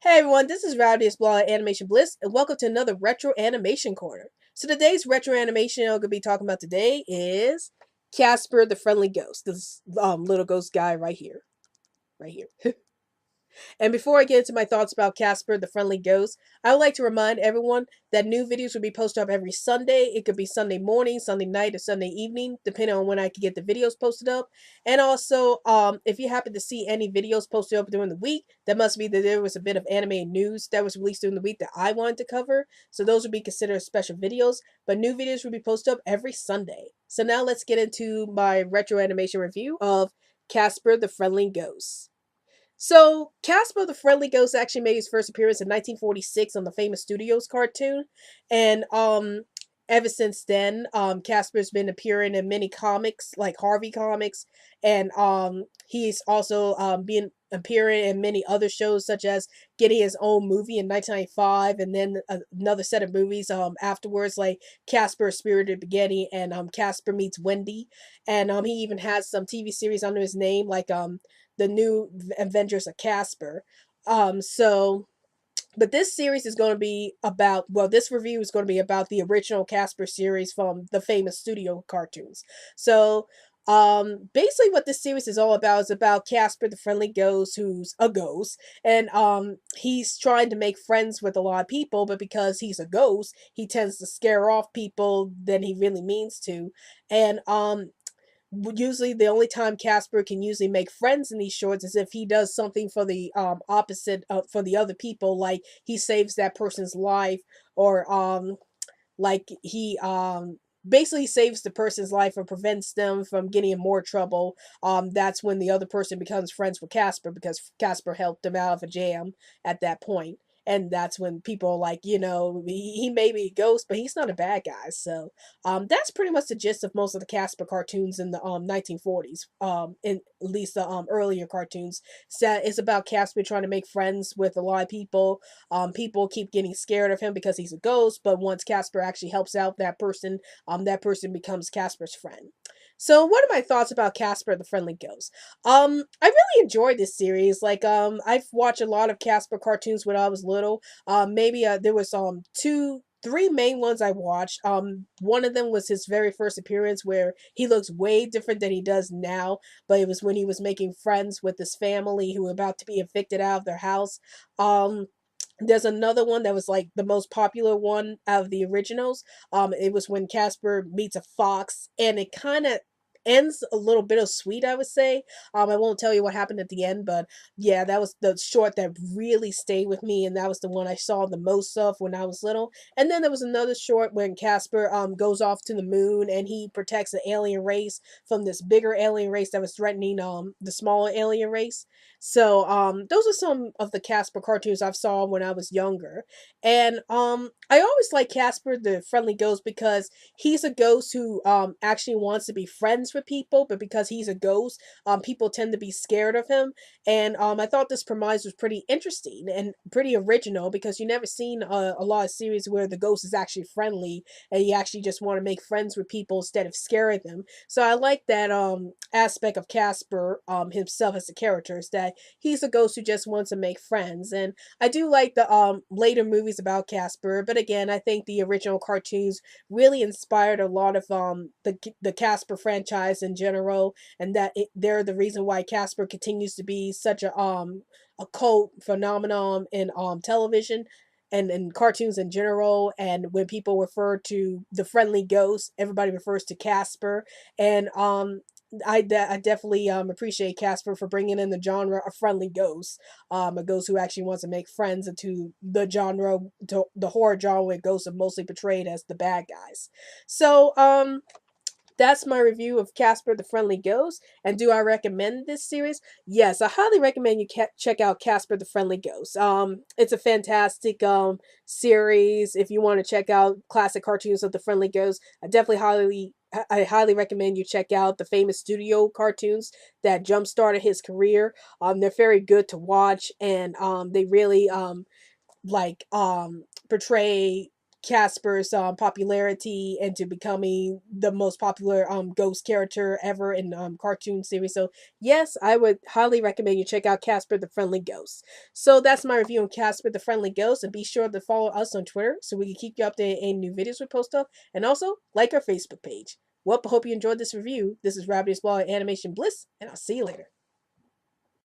Hey everyone, this is Rowdy's Blog Animation Bliss, and welcome to another Retro Animation Corner. So today's retro animation I'm going to be talking about today is Casper the Friendly Ghost. This little ghost guy right here. Right here. And before I get into my thoughts about Casper the Friendly Ghost, I would like to remind everyone that new videos will be posted up every Sunday. It could be Sunday morning, Sunday night, or Sunday evening, depending on when I can get the videos posted up. And also, if you happen to see any videos posted up during the week, that must be that there was a bit of anime news that was released during the week that I wanted to cover. So those would be considered special videos. But new videos will be posted up every Sunday. So now let's get into my retro animation review of Casper the Friendly Ghost. So, Casper the Friendly Ghost actually made his first appearance in 1946 on the famous Studios cartoon, and ever since then, Casper's been appearing in many comics like Harvey Comics, and he's also been appearing in many other shows such as getting his own movie in 1995, and then another set of movies afterwards like Casper Spirited Spaghetti and Casper Meets Wendy, and he even has some TV series under his name like the new Adventures of Casper. So but this series is going to be about, well, this review is going to be about the original Casper series from the famous studio cartoons. So basically what this series is all about is about Casper the Friendly Ghost, who's a ghost, and he's trying to make friends with a lot of people, but because he's a ghost, he tends to scare off people than he really means to. And usually the only time Casper can usually make friends in these shorts is if he does something for the opposite for the other people, like he saves that person's life, or like he basically saves the person's life or prevents them from getting in more trouble. That's when the other person becomes friends with Casper because Casper helped him out of a jam at that point. And that's when people are like, he may be a ghost, but he's not a bad guy. So that's pretty much the gist of most of the Casper cartoons in the 1940s. In at least the earlier cartoons. So it's about Casper trying to make friends with a lot of people. People keep getting scared of him because he's a ghost, but once Casper actually helps out that person becomes Casper's friend. So, what are my thoughts about Casper the Friendly Ghost? I really enjoyed this series. Like, I've watched a lot of Casper cartoons when I was little. Maybe there was three main ones I watched. One of them was his very first appearance where he looks way different than he does now, but it was when he was making friends with his family who were about to be evicted out of their house. There's another one that was like the most popular one out of the originals. It was when Casper meets a fox, and it kind of ends a little bit of sweet, I would say. I won't tell you what happened at the end, but yeah, that was the short that really stayed with me, and that was the one I saw the most of when I was little. And then there was another short when Casper goes off to the moon and he protects the alien race from this bigger alien race that was threatening the smaller alien race. So those are some of the Casper cartoons I've saw when I was younger. And I always like Casper the Friendly Ghost because he's a ghost who actually wants to be friends with people, but because he's a ghost, people tend to be scared of him. And I thought this premise was pretty interesting and pretty original because you never seen a lot of series where the ghost is actually friendly and you actually just want to make friends with people instead of scaring them. So I like that aspect of Casper himself as a character, is that he's a ghost who just wants to make friends. And I do like the later movies about Casper, but again, I think the original cartoons really inspired a lot of the Casper franchise in general, and that they're the reason why Casper continues to be such a cult phenomenon in television and in cartoons in general. And when people refer to the friendly ghost, everybody refers to Casper. And I definitely appreciate Casper for bringing in the genre of friendly ghost, a ghost who actually wants to make friends into the genre, to the horror genre where ghosts are mostly portrayed as the bad guys. So that's my review of Casper the Friendly Ghost. And do I recommend this series? Yes, I highly recommend you check out Casper the Friendly Ghost. It's a fantastic series. If you want to check out classic cartoons of the Friendly Ghost, I highly recommend you check out the famous studio cartoons that jump started his career. They're very good to watch, and they really like portray Casper's popularity into becoming the most popular ghost character ever in cartoon series. So yes, I would highly recommend you check out Casper the Friendly Ghost. So that's my review on Casper the Friendly Ghost, and be sure to follow us on Twitter so we can keep you updated on any new videos we post up, and also like our Facebook page. Well, I hope you enjoyed this review. This is Rabbit's Ball Animation Bliss, and I'll see you later.